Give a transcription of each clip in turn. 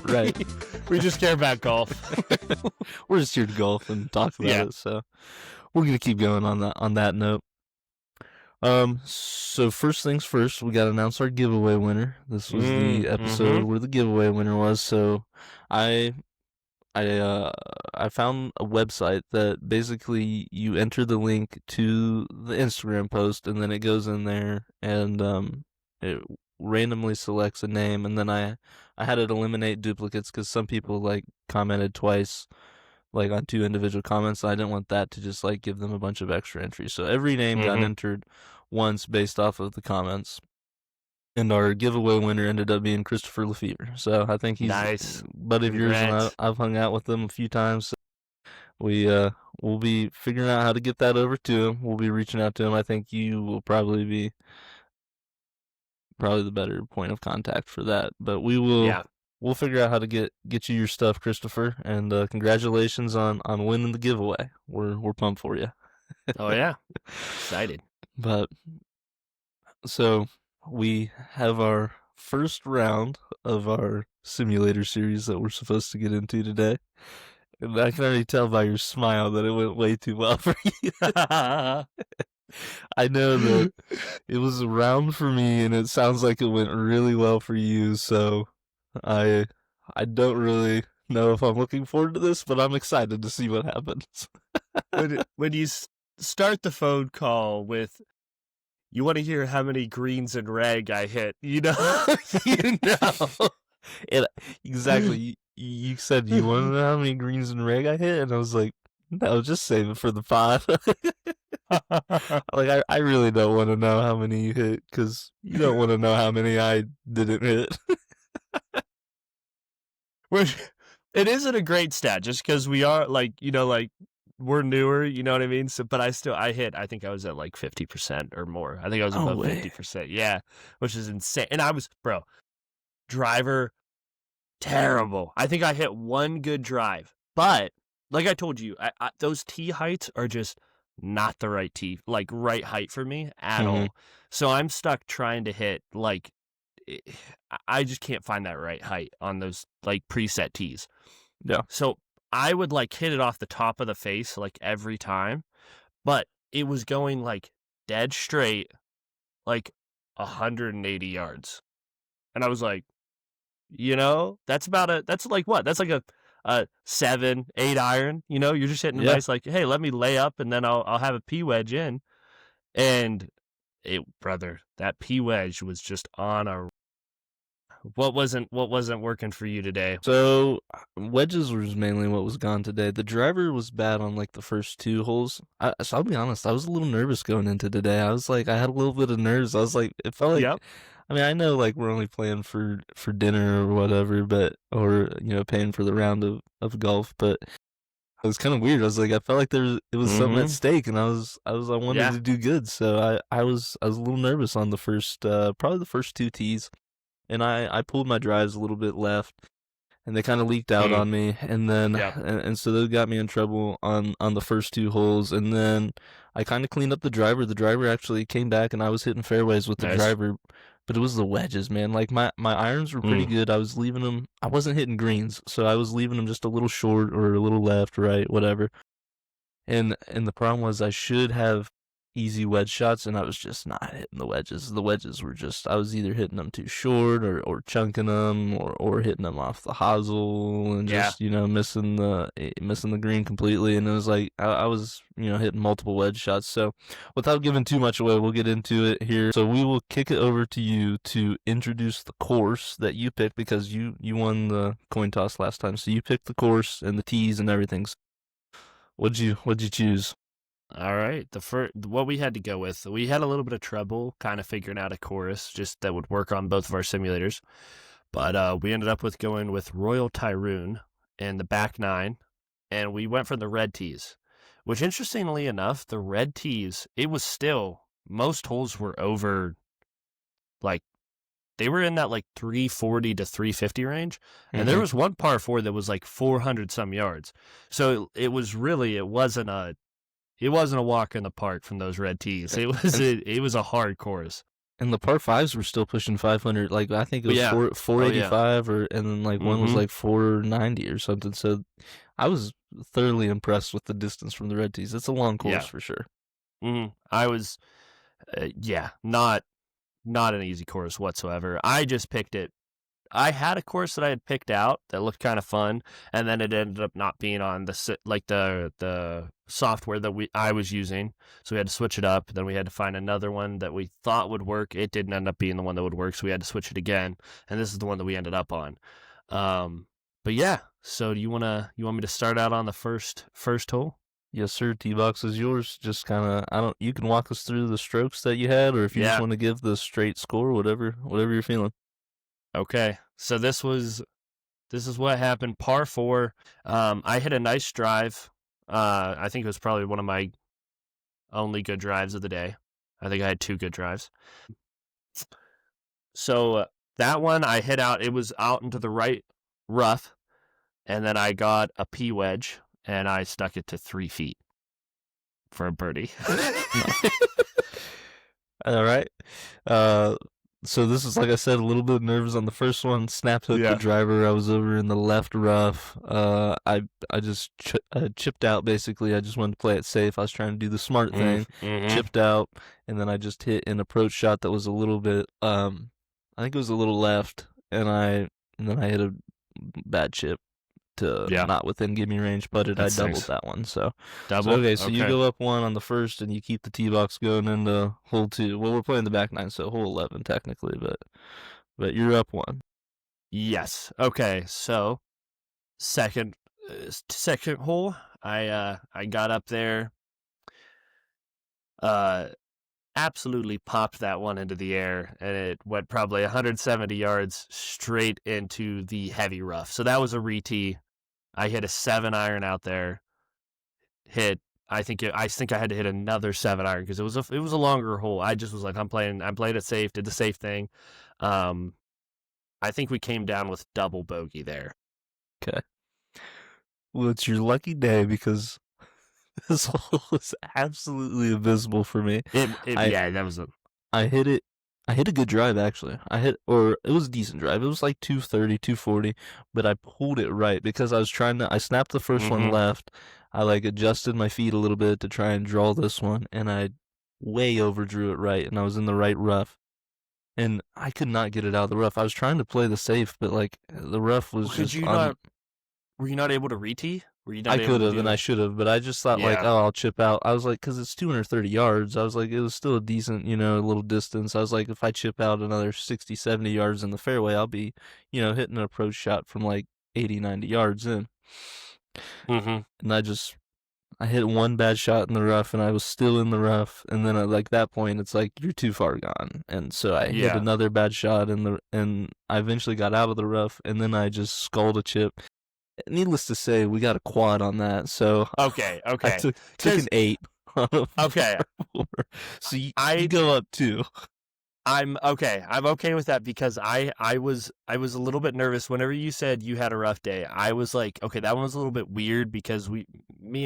Right. We just care about golf. We're just here to golf and talk about it, so we're gonna keep going on that note. So first things first, we gotta announce our giveaway winner. This was the episode where the giveaway winner was. So I found a website that basically you enter the link to the Instagram post, and then it goes in there and it randomly selects a name, and then I had it eliminate duplicates because some people like commented twice, like on two individual comments. I didn't want that to just like give them a bunch of extra entries. So every name got entered once based off of the comments. And our giveaway winner ended up being Christopher Lefevre. So I think he's nice. Buddy of yours, and I've hung out with him a few times. So we'll be figuring out how to get that over to him. We'll be reaching out to him. I think you will probably be the better point of contact for that. But we'll figure out how to get you your stuff, Christopher. And congratulations on winning the giveaway. We're pumped for you. Oh yeah, excited. But so we have our first round of our simulator series that we're supposed to get into today. And I can already tell by your smile that it went way too well for you. I know that it was a round for me, and it sounds like it went really well for you, so I don't really know if I'm looking forward to this, but I'm excited to see what happens. When you start the phone call with, you want to hear how many greens and reg I hit, you know? Exactly. You said you want to know how many greens and reg I hit, and I was like, no, just save it for the pod. Like, I really don't want to know how many you hit, because you don't want to know how many I didn't hit. It isn't a great stat, just because we are, like, we're newer, you know what I mean? So, but I think I was at like 50% or more. I think I was above 50%. Yeah, which is insane. And I was, driver, terrible. I think I hit one good drive, but like I told you, those tee heights are just not the right right height for me at all. So I'm stuck trying to hit, I just can't find that right height on those like preset tees. Yeah. So I would like hit it off the top of the face like every time, but it was going like dead straight, like 180 yards. And I was like, that's like what? That's like a 7-8 iron, you're just hitting a nice, like, hey, let me lay up and then I'll have a P wedge in. And that P wedge was just on a, what wasn't working for you today? So wedges was mainly what was gone today. The driver was bad on like the first two holes. So I'll be honest, I was a little nervous going into today. I was like, I had a little bit of nerves. I was like, it felt like, I mean, I know like we're only playing for dinner or whatever, or paying for the round of golf, but it was kind of weird. I was like, I felt like it was something at stake, and I wanted to do good. So I was a little nervous on the first, probably the first two tees. And I pulled my drives a little bit left, and they kind of leaked out on me. And then, and so they got me in trouble on the first two holes. And then I kind of cleaned up the driver. The driver actually came back, and I was hitting fairways with the driver. But it was the wedges, man. Like my irons were pretty good. I was leaving them. I wasn't hitting greens, so I was leaving them just a little short or a little left, right, whatever. And the problem was I should have easy wedge shots, and I was just not hitting the wedges. The wedges were just, I was either hitting them too short or chunking them or hitting them off the hosel and just, missing the green completely. And it was like, I was, hitting multiple wedge shots. So without giving too much away, we'll get into it here. So we will kick it over to you to introduce the course that you picked, because you won the coin toss last time. So you picked the course and the tees and everything. So what'd you choose? All right. What we had to go with, we had a little bit of trouble kind of figuring out a course just that would work on both of our simulators. But we ended up with going with Royal Tyroon and the back nine, and we went for the red tees, which interestingly enough, the red tees, it was still, most holes were over, like, they were in that like 340 to 350 range. And there was one par 4 that was like 400 some yards. So it wasn't a walk in the park from those red tees. It was a hard course. And the par fives were still pushing 500. Like I think it But was yeah. Oh yeah. 485 and then like one was Mm-hmm. like 490 or something. So I was thoroughly impressed with the distance from the red tees. It's a long course Yeah. for sure. Mm-hmm. I was, yeah, not an easy course whatsoever. I just picked it. I had a course that I had picked out that looked kind of fun, and then it ended up not being on the software that I was using. So we had to switch it up. Then we had to find another one that we thought would work. It didn't end up being the one that would work, so we had to switch it again. And this is the one that we ended up on. But yeah. So you want me to start out on the first hole? Yes, sir. Tee box is yours. Just kind of, I don't. You can walk us through the strokes that you had, or if you just Yeah. want to give the straight score, whatever you're feeling. Okay. So this is what happened. Par 4. I hit a nice drive. I think it was probably one of my only good drives of the day. I think I had 2 good drives. So that one I hit out. It was out into the right rough, and then I got a P wedge, and I stuck it to 3 feet for a birdie. All right. So this is, like I said, a little bit nervous on the first one. Snap hooked the driver. I was over in the left rough. I just chipped out basically. I just wanted to play it safe. I was trying to do the smart thing. Mm-hmm. Chipped out, and then I just hit an approach shot that was a little bit. I think it was a little left, and then I hit a bad chip to not within gimme range, but I doubled that one. So okay, so you go up 1 on the first, and you keep the tee box going into hole 2. Well, we're playing the back 9, so hole 11 technically, but you're up 1. Yes. Okay. So second hole, I got up there. Absolutely popped that one into the air, and it went probably 170 yards straight into the heavy rough. So that was a re-tee. I hit a 7-iron out there. I think I had to hit another 7-iron because it was a longer hole. I just was like, I'm playing it safe. Did the safe thing. I think we came down with double bogey there. Okay. Well, it's your lucky day because this hole was absolutely abysmal for me. That was I hit it. I hit a good drive actually. It was a decent drive. It was like 230, 240, but I pulled it right because I snapped the 1st one left. I like adjusted my feet a little bit to try and draw this one, and I way overdrew it right, and I was in the right rough. And I could not get it out of the rough. I was trying to play the safe, but like the rough was just were you not able to re-tee? I could have and I should have, but I just thought like, oh, I'll chip out. I was like, because it's 230 yards. I was like, it was still a decent, little distance. I was like, if I chip out another 60, 70 yards in the fairway, I'll be, hitting an approach shot from like 80, 90 yards in. Mm-hmm. And I hit one bad shot in the rough, and I was still in the rough. And then at like that point, it's like you're too far gone. And so I hit another bad shot, and I eventually got out of the rough, and then I just sculled a chip. Needless to say, we got a quad on that. So okay, I took an 8. Okay, so you go up 2. I'm okay. I'm okay with that because I was a little bit nervous whenever you said you had a rough day. I was like, okay, that one was a little bit weird because me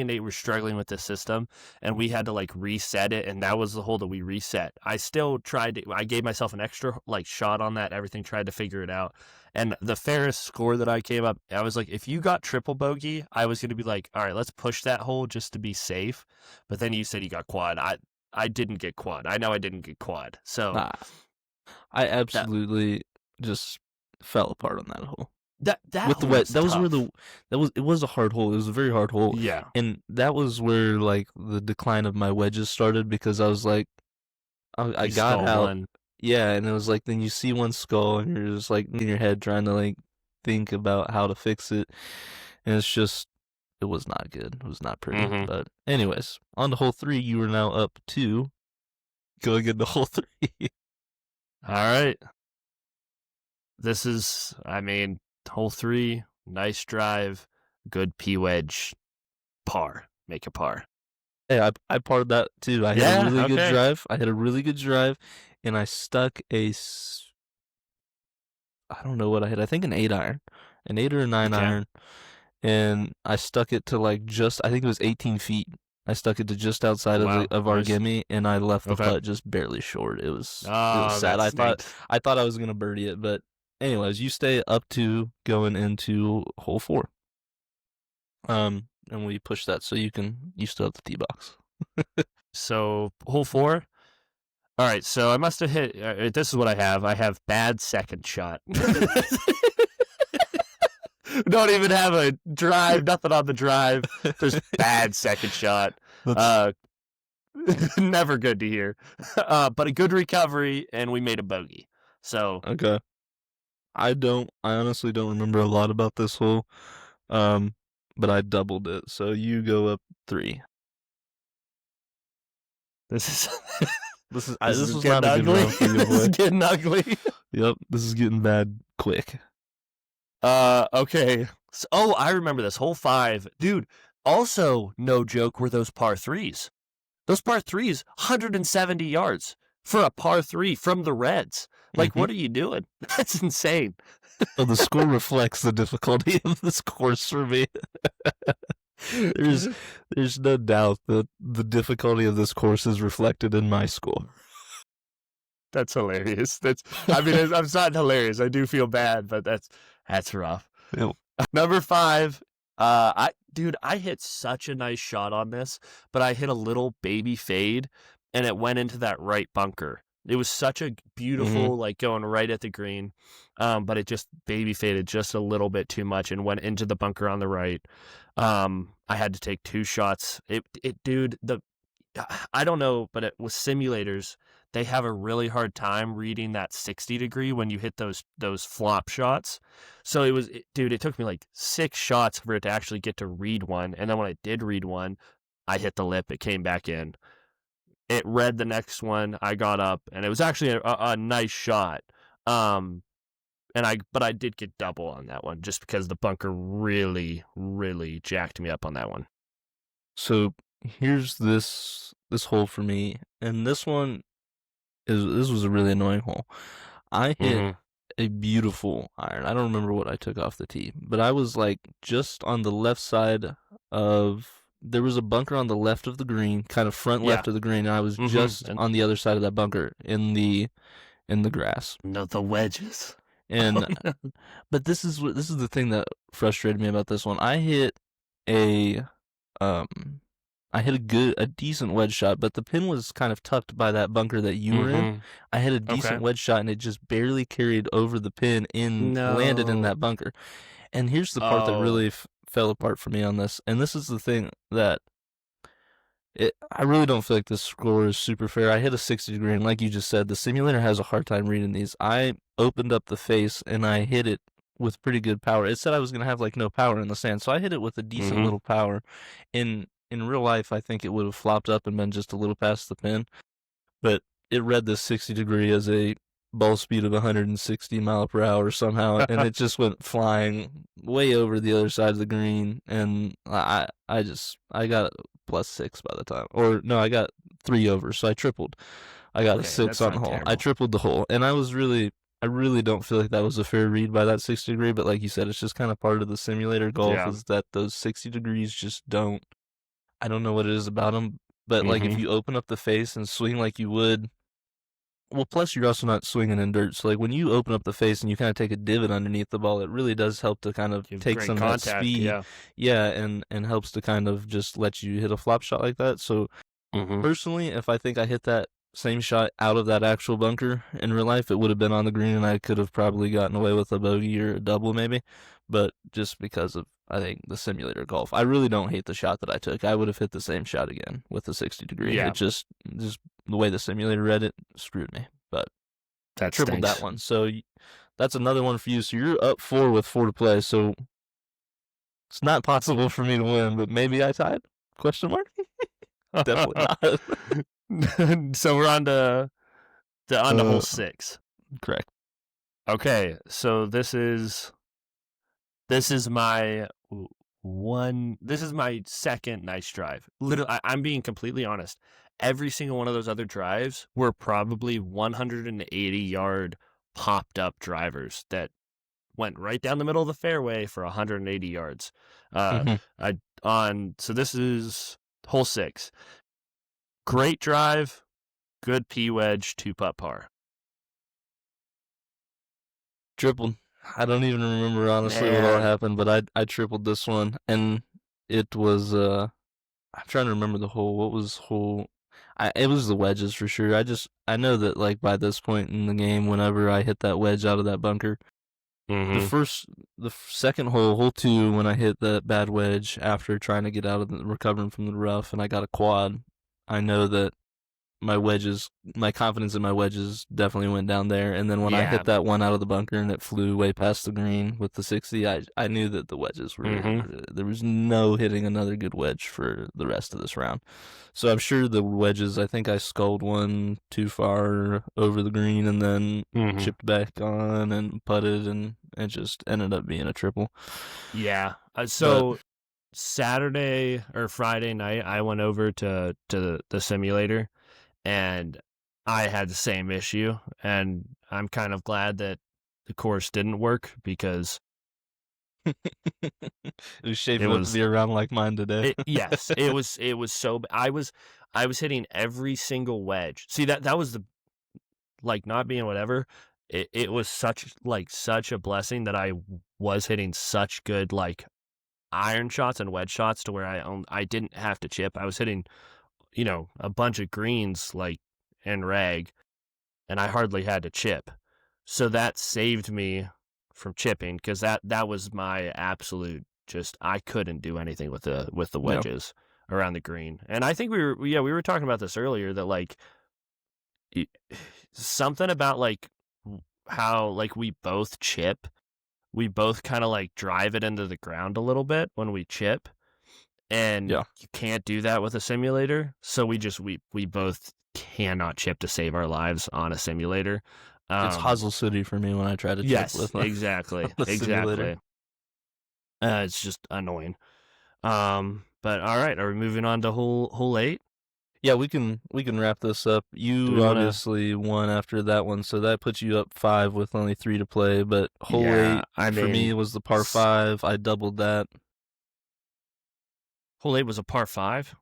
and Nate were struggling with the system, and we had to like reset it, and that was the hole that we reset. I still I gave myself an extra like shot on that. Everything, tried to figure it out. And the fairest score that I came up, I was like, if you got triple bogey, I was going to be like, all right, let's push that hole just to be safe. But then you said you got quad. I didn't get quad. I know I didn't get quad. So I absolutely just fell apart on that hole. That with the wet. That was where it was a hard hole. It was a very hard hole. Yeah. And that was where like the decline of my wedges started because I was like I got out. One. Yeah, and it was like then you see one skull and you're just like in your head trying to like think about how to fix it. And it's just it was not good. It was not pretty. Mm-hmm. But anyways, on to hole 3, you are now up 2. Going into hole 3. All right. This is, hole 3, nice drive, good P wedge, par, make a par. Hey, I parred that too. I hit a really good drive. I hit a really good drive, and I stuck I don't know what I hit. I think an 8-iron, an 8 or a 9-iron, and I stuck it to like I think it was 18 feet, I stuck it to just outside Wow, of our nice. gimme, and I left the Okay. putt just barely short. It was Oh, sad. that stinks. I thought I was gonna birdie it, but anyways, you stay up 2 going into hole 4. And we push that so you still have the tee box. So hole 4. All right, so I must have hit. This is what I have. I have bad second shot. Don't even have a drive. Nothing on the drive. Just bad second shot. Never good to hear. But a good recovery, and we made a bogey. So okay. I honestly don't remember a lot about this hole. But I doubled it, so you go up 3. this is This this is was getting not a good ugly. round for you, This is boy. getting ugly. Yep, this is getting bad quick. Okay. So, oh, I remember this. Hole 5. Dude, also, no joke, were those par 3s. Those par 3s, 170 yards for a par 3 from the Reds. Like, what are you doing? That's insane. So the score reflects the difficulty of this course for me. There's no doubt that the difficulty of this course is reflected in my score. That's hilarious. I mean, it's not hilarious. I do feel bad, but that's rough. Yep. Number 5. I hit such a nice shot on this, but I hit a little baby fade, and it went into that right bunker. It was such a beautiful, like going right at the green, but it just baby faded just a little bit too much and went into the bunker on the right. I had to take 2 shots. I don't know, but with simulators, they have a really hard time reading that 60 degree when you hit those flop shots. So it took me like 6 shots for it to actually get to read one. And then when I did read one, I hit the lip. It came back in. It read the next one. I got up, and it was actually a nice shot. But I did get double on that one just because the bunker really, really jacked me up on that one. So here's this hole for me, and this was a really annoying hole. I hit a beautiful iron. I don't remember what I took off the tee, but I was like just on the left side of. There was a bunker on the left of the green, kind of front left of the green, and I was just on the other side of that bunker in the grass. No, the wedges. And but this is the thing that frustrated me about this one. I hit a decent wedge shot, but the pin was kind of tucked by that bunker that you were in. I had a decent wedge shot, and it just barely carried over the pin landed in that bunker. And here's the part that really fell apart for me on this. And this is the thing that I really don't feel like this score is super fair. I hit a 60 degree, and like you just said, the simulator has a hard time reading these. I opened up the face, and I hit it with pretty good power. It said I was going to have like no power in the sand, so I hit it with a decent little power. In real life, I think it would have flopped up and been just a little past the pin, but it read this 60 degree as a ball speed of 160 mile per hour somehow, and it just went flying way over the other side of the green, and I got +6 by the time, or no, I got 3 over, so I tripled. I got a 6 on the hole. Terrible. I tripled the hole, and I really don't feel like that was a fair read by that 60 degree, but like you said, it's just kind of part of the simulator golf is that those 60 degrees just don't. I don't know what it is about them, but like if you open up the face and swing like you would. Well, plus you're also not swinging in dirt. So, like, when you open up the face and you kind of take a divot underneath the ball, it really does help to kind of take some of that speed. Yeah, and helps to kind of just let you hit a flop shot like that. So, personally, if I think I hit that same shot out of that actual bunker in real life, it would have been on the green and I could have probably gotten away with a bogey or a double maybe. But just because of, I think, the simulator golf, I really don't hate the shot that I took. I would have hit the same shot again with the 60 degree. Yeah. It just the way the simulator read it screwed me, but that tripled stinks. that one. So that's another one for you. So you're up 4 with 4 to play. So it's not possible for me to win, but maybe I tied? Question mark? Definitely not. So we're on to hole 6. Correct. Okay, so this is my second nice drive. Literally, I'm being completely honest. Every single one of those other drives were probably 180-yard popped up drivers that went right down the middle of the fairway for 180 yards. So this is Hole 6. Great drive, good P wedge, 2-putt par. Tripled. I don't even remember honestly what all happened, but I tripled this one, and it was I'm trying to remember the hole. What was hole? It was the wedges for sure. I know that like by this point in the game, whenever I hit that wedge out of that bunker, the second hole, hole 2, when I hit that bad wedge after trying to get out of recovering from the rough, and I got a quad. I know that my confidence in my wedges definitely went down there. And then when I hit that one out of the bunker and it flew way past the green with the 60, I knew that the wedges were, there was no hitting another good wedge for the rest of this round. So I'm sure the wedges, I think I sculled one too far over the green and then chipped back on and putted, and it just ended up being a triple. Yeah. So Saturday or Friday night, I went over to the simulator, and I had the same issue, and I'm kind of glad that the course didn't work because it was shaping up to be around like mine today. Yes, it was so. I was hitting every single wedge. See, that was the, like, not being whatever. It was such a blessing that I was hitting such good like iron shots and wedge shots to where I didn't have to chip. I was hitting, a bunch of greens like in rag, and I hardly had to chip. So that saved me from chipping, because that was my absolute, just, I couldn't do anything with the wedges around the green. And I think we were talking about this earlier, that like something about like how like we both chip, we both kind of like drive it into the ground a little bit when we chip, and you can't do that with a simulator. So we both cannot chip to save our lives on a simulator. It's Hazel City for me when I try to chip with them. Exactly. It's just annoying. But all right, are we moving on to hole 8? Yeah, we can wrap this up. You obviously won after that one, so that puts you up 5 with only 3 to play. But hole 8 for me was the par 5. I doubled that. Hole 8 was a par 5?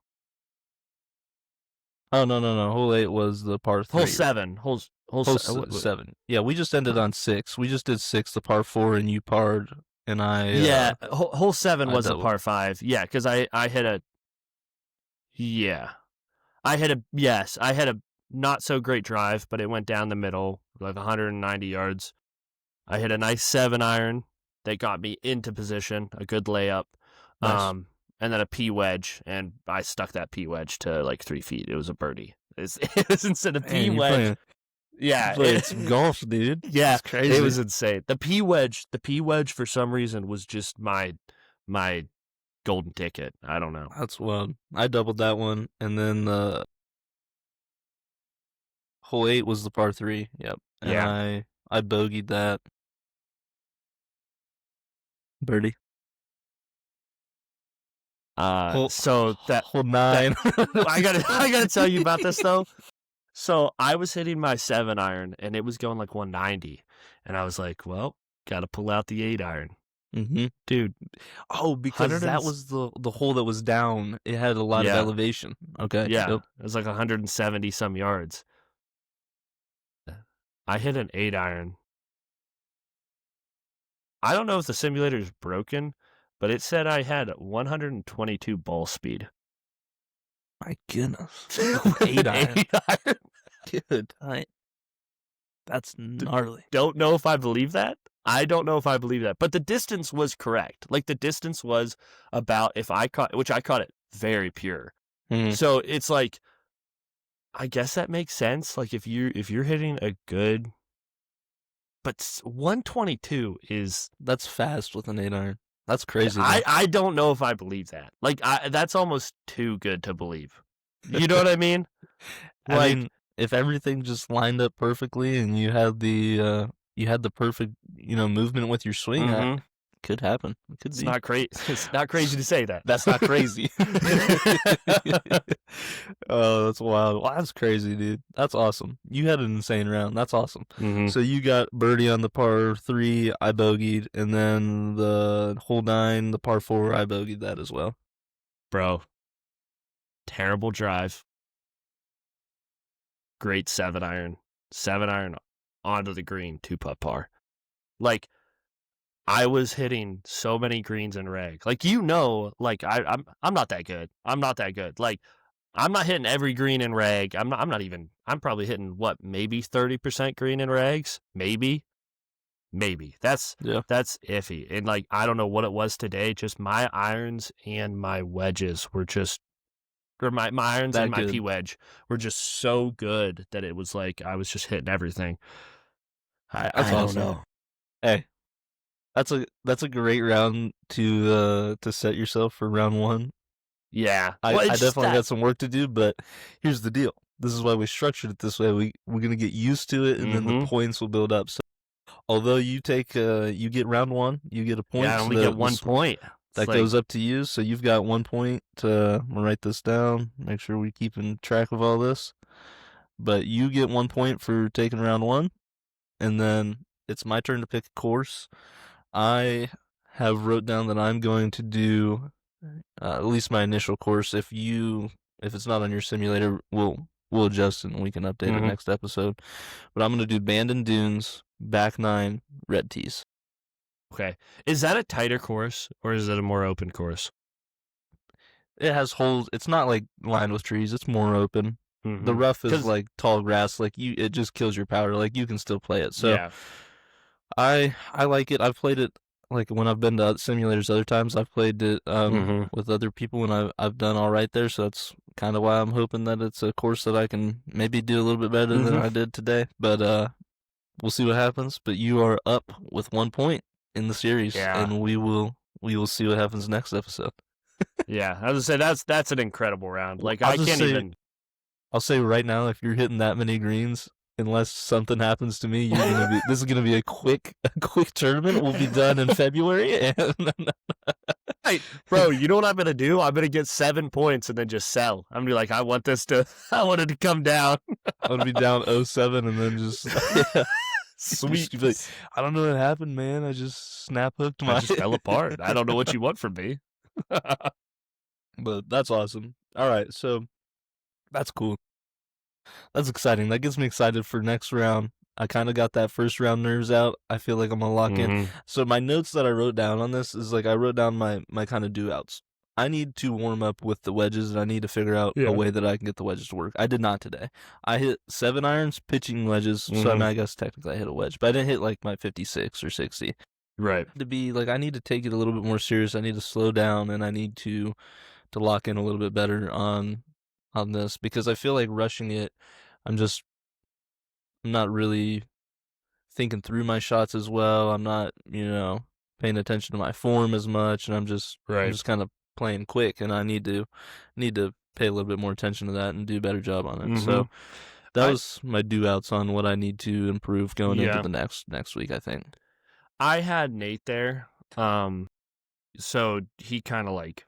Oh no. Hole 8 was the par 3. Hole 7. Hole 7. Yeah, we just ended on 6. We just did 6, the par 4, and you parred, and I. Hole 7 was a par 5. Yeah, because I hit a. Yeah. I had a not so great drive, but it went down the middle, like 190 yards. I hit a nice 7-iron that got me into position, a good layup, nice. And then a P wedge, and I stuck that P wedge to like 3 feet. It was a birdie. It was instead of P wedge. You played some golf, dude. Yeah, it's crazy. It was insane. The P wedge for some reason was just my golden ticket. I don't know. That's wild. I doubled that one, and then hole 8 was the par 3. Yep. And I bogeyed that. Birdie. So that hole 9. I gotta tell you about this though. So I was hitting my 7-iron, and it was going like 190, and I was like, well, gotta pull out the 8-iron. Dude. Oh, because that was the hole that was down. It had a lot of elevation. Okay. Yeah. Yep. It was like 170 some yards. I hit an 8-iron. I don't know if the simulator is broken, but it said I had 122 ball speed. My goodness. 8-iron. Dude, that's gnarly. Don't know if I believe that. I don't know if I believe that, but the distance was correct. Like, the distance was about, I caught it very pure. So it's like, I guess that makes sense. Like, if you're hitting a good, but 122 that's fast with an 8-iron. That's crazy. I don't know if I believe that. Like, that's almost too good to believe. You know what I mean? I mean, if everything just lined up perfectly and you had the perfect, movement with your swing, it could happen. It could be. Not crazy. It's not crazy to say that. That's not crazy. Oh, that's wild. Well, that's crazy, dude. That's awesome. You had an insane round. That's awesome. So you got birdie on the par 3. I bogeyed, and then the hole 9, the par 4, I bogeyed that as well. Bro, terrible drive, great 7-iron onto the green, 2-putt par. Like, I was hitting so many greens in reg. Like, like I'm not that good. I'm not that good. Like, I'm not hitting every green in reg. I'm probably hitting maybe 30% green in regs. Maybe. That's iffy. And like, I don't know what it was today. Just my irons and my wedges were just, or my irons and my P wedge were just so good that it was like I was just hitting everything. I don't know. Hey, that's a great round to set yourself for round one. Yeah, I definitely got some work to do, but here's the deal. This is why we structured it this way. We're gonna get used to it, and then the points will build up. So, although you get round one, you get a point. Yeah, I only get 1 point. That goes up to you. So you've got 1 point. I'm gonna write this down. Make sure we're keeping track of all this. But you get 1 point for taking round one, and then it's my turn to pick a course. I have wrote down that I'm going to do at least my initial course. If it's not on your simulator, we'll adjust it and we can update it next episode. But I'm going to do Bandon Dunes, back 9, red tees. Okay. Is that a tighter course or is it a more open course? It has holes. It's not like lined with trees. It's more open. The rough is like tall grass. Like it just kills your power. Like you can still play it. So yeah. I like it. I've played it like when I've been to simulators other times. I've played it with other people and I've done all right there. So that's kind of why I'm hoping that it's a course that I can maybe do a little bit better than I did today. But we'll see what happens. But you are up with 1 point in the series, and we will see what happens next episode. Yeah, I was gonna say that's an incredible round. Like I'll say right now, if you're hitting that many greens, unless something happens to me, this is gonna be a quick tournament. We'll be done in February. And hey, bro, you know what I'm gonna do? I'm gonna get 7 points and then just sell. I'm gonna be like, I want it to come down. I'm gonna be down 0-7 and then just sweet. Like, I don't know what happened, man. I just snap hooked I just fell apart. I don't know what you want from me. But that's awesome. All right, so that's cool. That's exciting. That gets me excited for next round. I kind of got that first round nerves out. I feel like I'm gonna lock in. So my notes that I wrote down on this is like I wrote down my kind of do outs. I need to warm up with the wedges, and I need to figure out a way that I can get the wedges to work. I did not today. I hit 7 irons, pitching wedges, so I mean, I guess technically I hit a wedge, but I didn't hit like my 56 or 60. Right. To be like, I need to take it a little bit more serious. I need to slow down, and I need to lock in a little bit better on this, because I feel like rushing it, I'm not really thinking through my shots as well. I'm not, paying attention to my form as much, and I'm just kind of playing quick, and I need to pay a little bit more attention to that and do a better job on it. So that was my do outs on what I need to improve going into the next week, I think. I had Nate there. So he kind of like,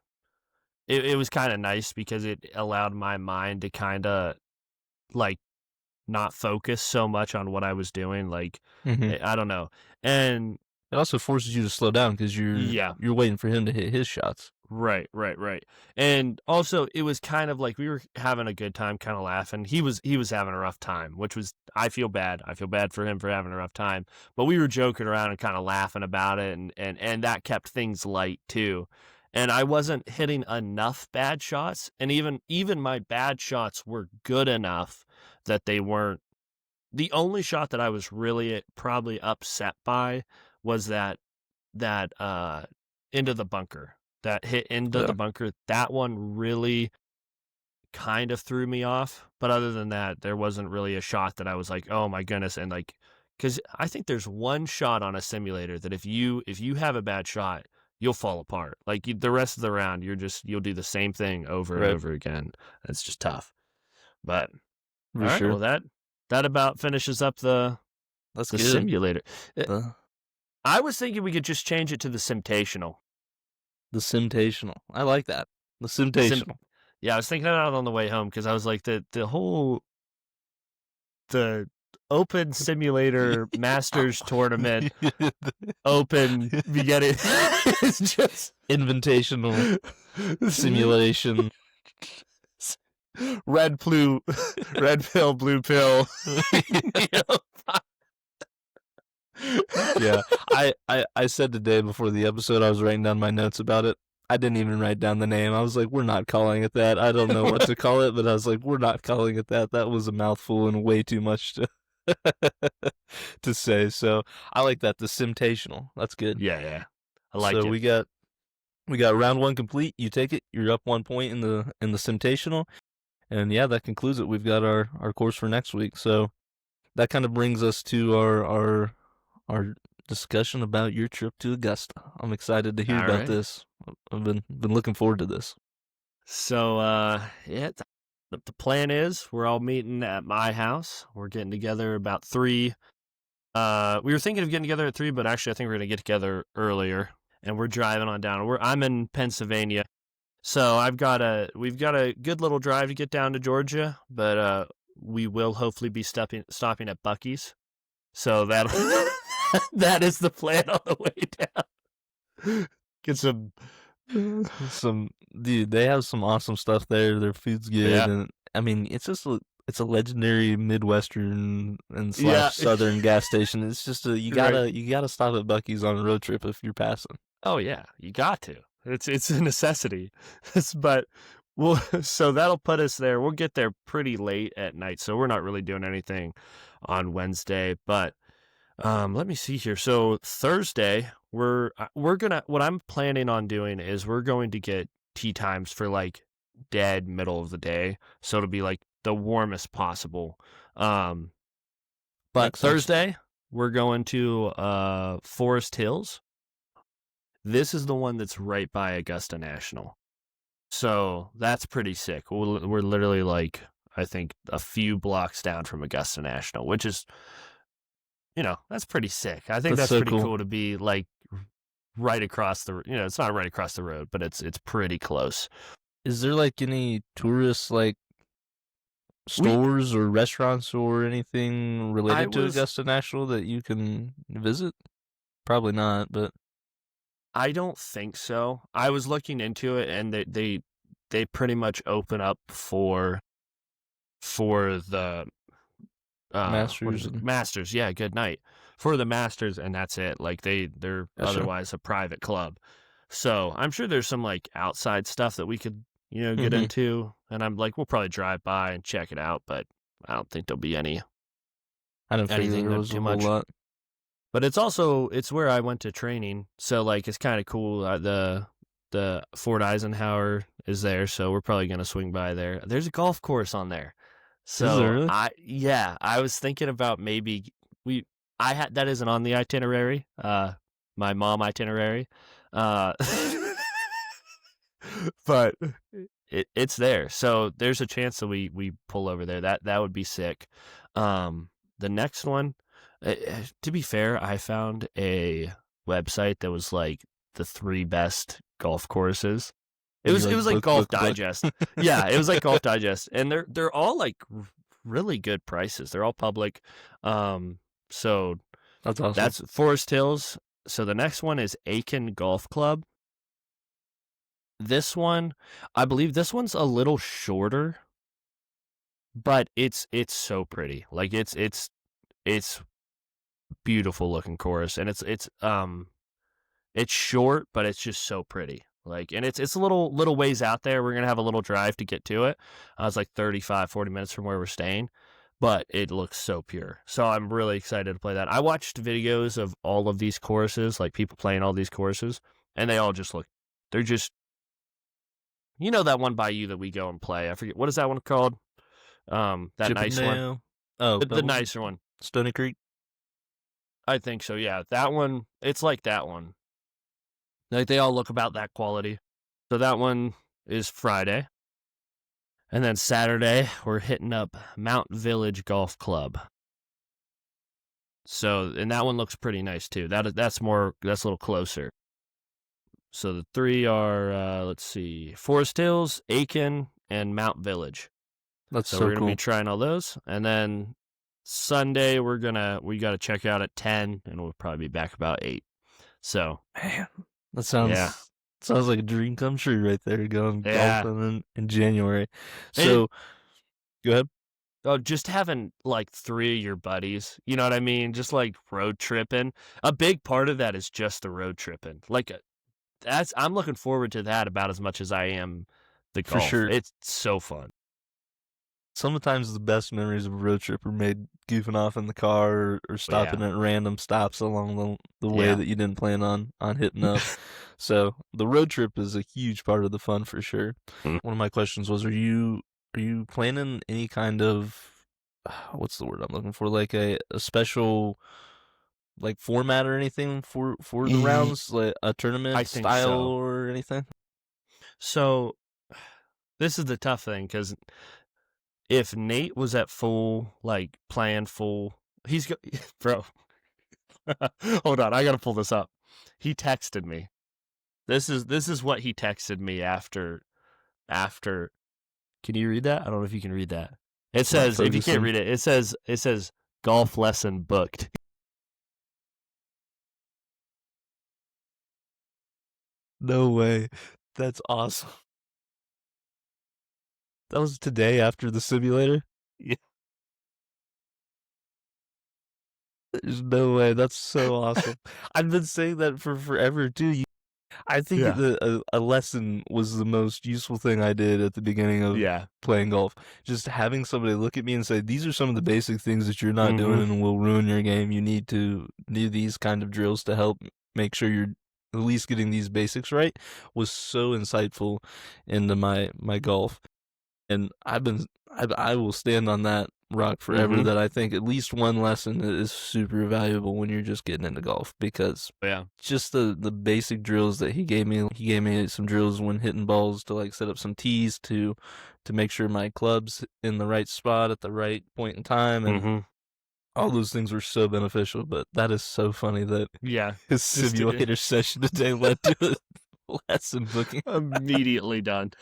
it was kind of nice because it allowed my mind to kind of like not focus so much on what I was doing. Like, I don't know. And it also forces you to slow down because you're waiting for him to hit his shots. Right. And also it was kind of like we were having a good time, kind of laughing. He was having a rough time, which was, I feel bad. I feel bad for him for having a rough time, but we were joking around and kind of laughing about it. And that kept things light too. And I wasn't hitting enough bad shots. And even my bad shots were good enough that they weren't. The only shot that I was really probably upset by was that into the bunker. That hit into the bunker. That one really kind of threw me off. But other than that, there wasn't really a shot that I was like, oh my goodness. And like, because I think there's one shot on a simulator that if you have a bad shot, you'll fall apart. Like the rest of the round, you'll do the same thing over and over again. It's just tough. But all right, well, that about finishes up the simulator. I was thinking we could just change it to the Simtational. The Simtational. I like that. The Simtational. Yeah, I was thinking about it on the way home because I was like, the Open Simulator Masters Tournament Open beginning is just Invitational Simulation red pill, blue pill. Yeah, I said today before the episode, I was writing down my notes about it. I didn't even write down the name. I was like, we're not calling it that. I don't know what to call it, but I was like, we're not calling it that. That was a mouthful and way too much to to say. So I like that. The Simtational. That's good. Yeah. I like so it. we got round one complete. You take it. You're up 1 point in the Simtational. And yeah, that concludes it. We've got our course for next week. So that kind of brings us to our discussion about your trip to Augusta. I'm excited to hear about this. I've been looking forward to this. So yeah, the plan is we're all meeting at my house. We're getting together about 3. We were thinking of getting together at 3, but actually I think we're gonna get together earlier. And we're driving on down. I'm in Pennsylvania, so we've got a good little drive to get down to Georgia, but we will hopefully be stopping at Buc-ee's. So that is the plan on the way down. Get some dude. They have some awesome stuff there. Their food's good, and I mean, it's a legendary Midwestern and / Southern gas station. It's just you gotta stop at Buc-ee's on a road trip if you're passing. Oh yeah, you got to. It's a necessity. But so that'll put us there. We'll get there pretty late at night, so we're not really doing anything on Wednesday. But let me see here. So Thursday, we're gonna. What I'm planning on doing is we're going to get tee times for like dead middle of the day, so it'll be like the warmest possible. But Thursday, we're going to Forest Hills. This is the one that's right by Augusta National. So that's pretty sick. We're literally like, I think, a few blocks down from Augusta National, which is, that's pretty sick. I think that's so pretty cool to be like right across the, it's not right across the road, but it's pretty close. Is there like any tourist like stores or restaurants or anything related to Augusta National that you can visit? Probably not, but I don't think so. I was looking into it, and they pretty much open up for the Masters. Yeah, good night for the Masters, and that's it. Like they're otherwise a private club. So I'm sure there's some like outside stuff that we could get into, and I'm like, we'll probably drive by and check it out, but I don't think there'll be any. I don't think there was too much. Lot. But it's where I went to training, so like it's kind of cool. The Fort Eisenhower is there, so we're probably gonna swing by there. There's a golf course on there, so is there really? I was thinking about maybe that isn't on the itinerary, my mom itinerary, but it's there, so there's a chance that we pull over there. That would be sick. The next one. To be fair, I found a website that was like the 3 best golf courses. It was like Golf Digest. Yeah, it was like Golf Digest, and they're all like really good prices. They're all public. So that's awesome. That's Forest Hills. So the next one is Aiken Golf Club. This one, I believe this one's a little shorter, but it's so pretty. Like it's beautiful looking course, and it's short, but it's just so pretty. Like, and it's a little ways out there. We're gonna have a little drive to get to it. It's like 35-40 minutes from where we're staying, but it looks so pure. So I'm really excited to play that. I watched videos of all of these courses, like people playing all these courses, and they all just look. They're just, that one by you that we go and play. I forget what is that one called. That nice one. Oh, the nicer one. Stony Creek. I think so, yeah. That one, it's like that one. Like, they all look about that quality. So that one is Friday. And then Saturday, we're hitting up Mount Village Golf Club. So, and that one looks pretty nice, too. That's a little closer. So the 3 are, let's see, Forest Hills, Aiken, and Mount Village. That's so we're going to cool. be trying all those. And then Sunday, we got to check out at 10, and we'll probably be back about 8. So, man, that sounds Sounds like a dream come true right there, going Yeah. golfing in January. And So, go ahead. oh, just having like 3 of your buddies, you know what I mean? Just like road tripping. A big part of that is just the road tripping. Like I'm looking forward to that about as much as I am the For golf. sure. It's so fun. Sometimes the best memories of a road trip are made goofing off in the car or Yeah. stopping at random stops along the way Yeah. that you didn't plan on hitting up. So the road trip is a huge part of the fun for sure. Mm. One of my questions was, are you planning any kind of what's the word I'm looking for? Like a special like format or anything for the rounds, like a I tournament think style so. or anything? So this is the tough thing because if Nate was at full, like playing full, bro. Hold on, I gotta pull this up. He texted me. This is what he texted me after. Can you read that? I don't know if you can read that. It Not says if you can't focusing. read it, it says golf lesson booked. No way. That's awesome. That was today after the simulator? Yeah. There's no way. That's so awesome. I've been saying that for forever too. I think Yeah. a lesson was the most useful thing I did at the beginning of Yeah. playing golf. Just having somebody look at me and say, "These are some of the basic things that you're not doing Mm-hmm. and will ruin your game. You need to do these kind of drills to help make sure you're at least getting these basics right." Was so insightful into my golf. And I will stand on that rock forever Mm-hmm. that I think at least one lesson is super valuable when you're just getting into golf, because Yeah. just the basic drills that he gave me some drills when hitting balls to like set up some tees to make sure my club's in the right spot at the right point in time, and Mm-hmm. all those things were so beneficial. But that is so funny that Yeah. his Just simulator session today led to a lesson booking. immediately done.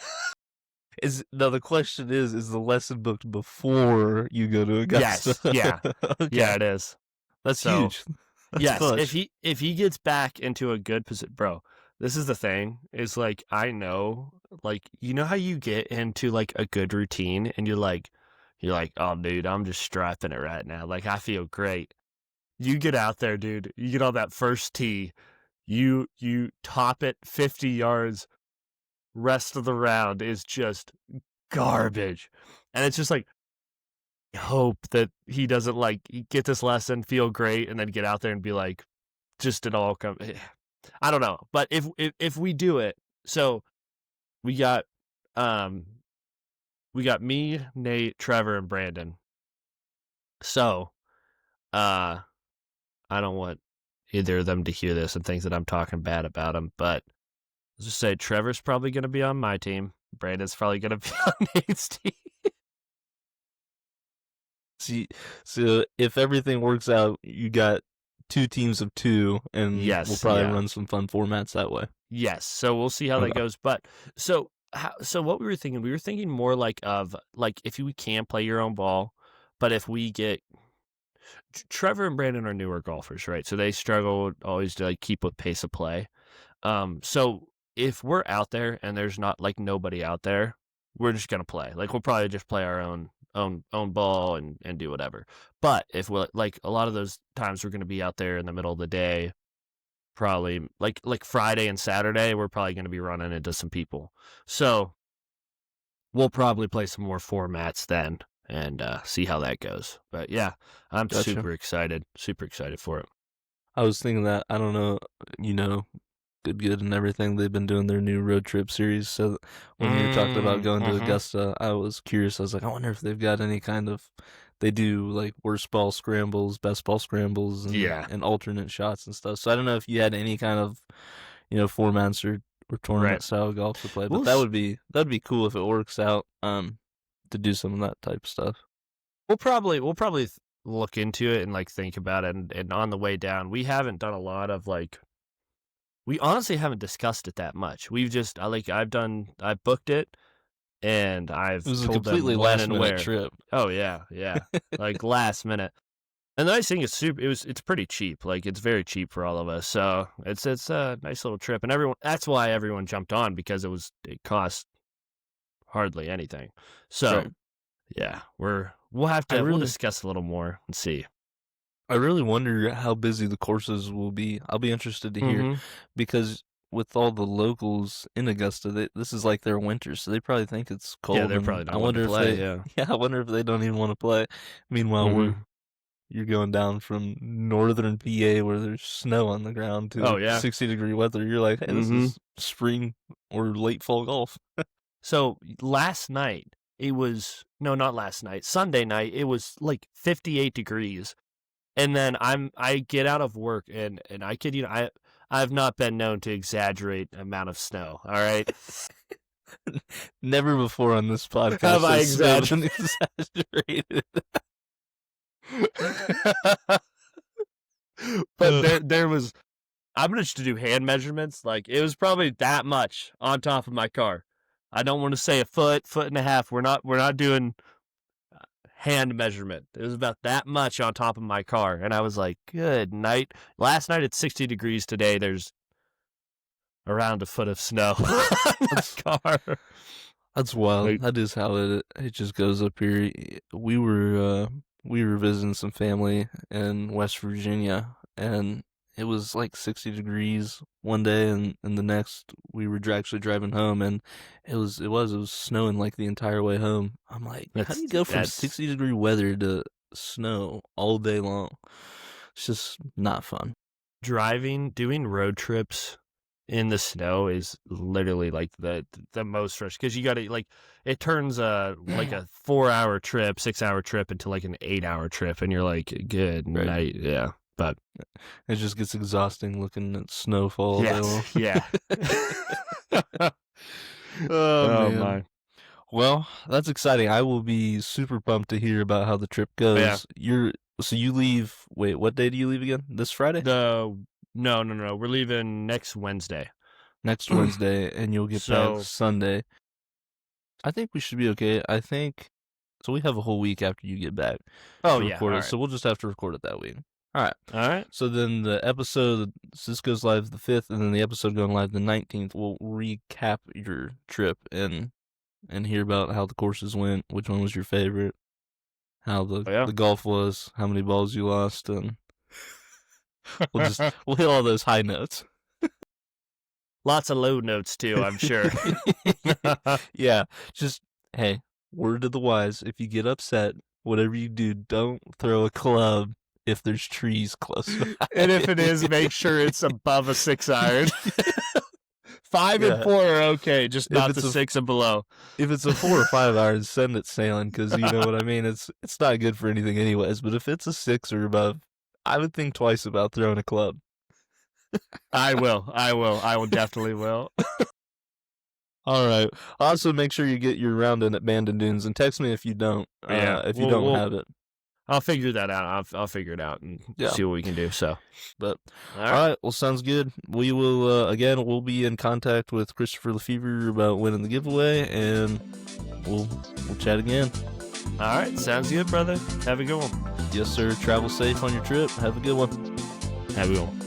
Is now the question is the lesson booked before you go to Augusta? Yes. Yeah. Yeah, Okay, it is. that's So huge. That's yes, clutch. if he gets back into a good position, bro. This is the thing. Is like I know, like you know how you get into like a good routine, and you're like, oh, dude, I'm just strapping it right now. Like I feel great. You get out there, dude. You get on that first tee. You top it 50 yards. Rest of the round is just garbage, and it's just like hope that he doesn't like get this lesson, feel great, and then get out there and be like, just it all come. I don't know, but if we do it, so we got um we got me, Nate, Trevor, and Brandon. So uh I don't want either of them to hear this and think that I'm talking bad about them, but let's just say Trevor's probably going to be on my team. Brandon's probably going to be on Nate's team. See, so if everything works out, you got two teams of two, and we'll Yes, probably yeah. run some fun formats that way. Yes. So we'll see how that Okay. goes. But so what we were thinking more like of like if we can play your own ball, but if we get Trevor and Brandon are newer golfers, right? So they struggle always to like keep with pace of play. So if we're out there and there's not like nobody out there, we're just gonna play. Like we'll probably just play our own ball and do whatever. But if we're like a lot of those times we're gonna be out there in the middle of the day, probably like Friday and Saturday, we're probably gonna be running into some people. So we'll probably play some more formats then and see how that goes. But yeah, I'm Gotcha. super excited for it. I was thinking that, I don't know, you know, Good and everything. They've been doing their new road trip series. So when you were talking about going to Mm-hmm. Augusta, I was curious. I was like, I wonder if they've got any kind of, they do like worst ball scrambles, best ball scrambles, Yeah, and alternate shots and stuff. So I don't know if you had any kind of, formats or right. tournament style golf to play, but We'll that'd be cool if it works out. To do some of that type of stuff. we'll probably look into it and like think about it and on the way down we haven't done a lot of like we honestly haven't discussed it that much. We've just I've booked it and It I've was a told them completely when last and minute where. trip. Oh yeah, yeah. Like last minute. And the nice thing is it's pretty cheap. Like, it's very cheap for all of us. So it's a nice little trip. And that's why everyone jumped on, because it cost hardly anything. So Right. yeah, we'll discuss a little more and see. I really wonder how busy the courses will be. I'll be interested to hear, Mm-hmm. because with all the locals in Augusta, this is like their winter, so they probably think it's Yeah, cold. they're And probably I not wanting wonder to if play. they, Yeah. yeah, I wonder if they don't even want to play. Meanwhile, Mm-hmm. you're going down from northern PA where there's snow on the ground to Oh yeah. 60-degree weather. You're like, hey, this Mm-hmm. is spring or late fall golf. So last night not last night, Sunday night, it was like 58 degrees. And then I get out of work, and I kid you, I've not been known to exaggerate the amount of snow. All right. Never before on this podcast Have I has snow been exaggerated? exaggerated. But there was, I'm going to do hand measurements. Like, it was probably that much on top of my car. I don't want to say a foot and a half. We're not doing hand measurement. It was about that much on top of my car. And I was like, good night. Last night it's 60 degrees. Today there's around a foot of snow on my car. That's wild. That is how it just goes up here. We were visiting some family in West Virginia, and it was like 60 degrees one day, and the next we were actually driving home, and it was snowing like the entire way home. I'm like, how do you go from 60-degree weather to snow all day long? It's just not fun. Doing road trips in the snow is literally like the most fresh, because you got to, like, it turns like a 4-hour trip, 6-hour trip into like an 8-hour trip, and you're like, good night. Yeah. But it just gets exhausting looking at snowfall all day long. Yeah. Oh man. My. Well, that's exciting. I will be super pumped to hear about how the trip goes. Yeah. So you leave, wait, what day do you leave again? This Friday? No. We're leaving next Wednesday. Next Wednesday, and you'll get back Sunday. I think we should be okay. So we have a whole week after you get back. Oh, yeah. Right. So we'll just have to record it that week. All right. So then this goes live the 5th, and then the episode going live the 19th. We'll recap your trip and hear about how the courses went, which one was your favorite, how the golf was, how many balls you lost, and we'll hit all those high notes. Lots of low notes too, I'm sure. Yeah. Just, hey, word to the wise, if you get upset, whatever you do, don't throw a club if there's trees close by. And if it is, make sure it's above a 6-iron. 5 and 4 are okay, just not the 6 and below. If it's a 4 or 5 iron, send it sailing, because you know what I mean. It's not good for anything anyways. But if it's a 6 or above, I would think twice about throwing a club. I will definitely will. All right. Also, make sure you get your round in at Bandon Dunes, and text me if you don't. If you don't have it. I'll figure that out. I'll figure it out and see what we can do. So, but all right. Well, sounds good. We will we'll be in contact with Christopher Lefevre about winning the giveaway, and we'll chat again. All right, sounds good, brother. Have a good one. Yes, sir. Travel safe on your trip. Have a good one. Have a good one.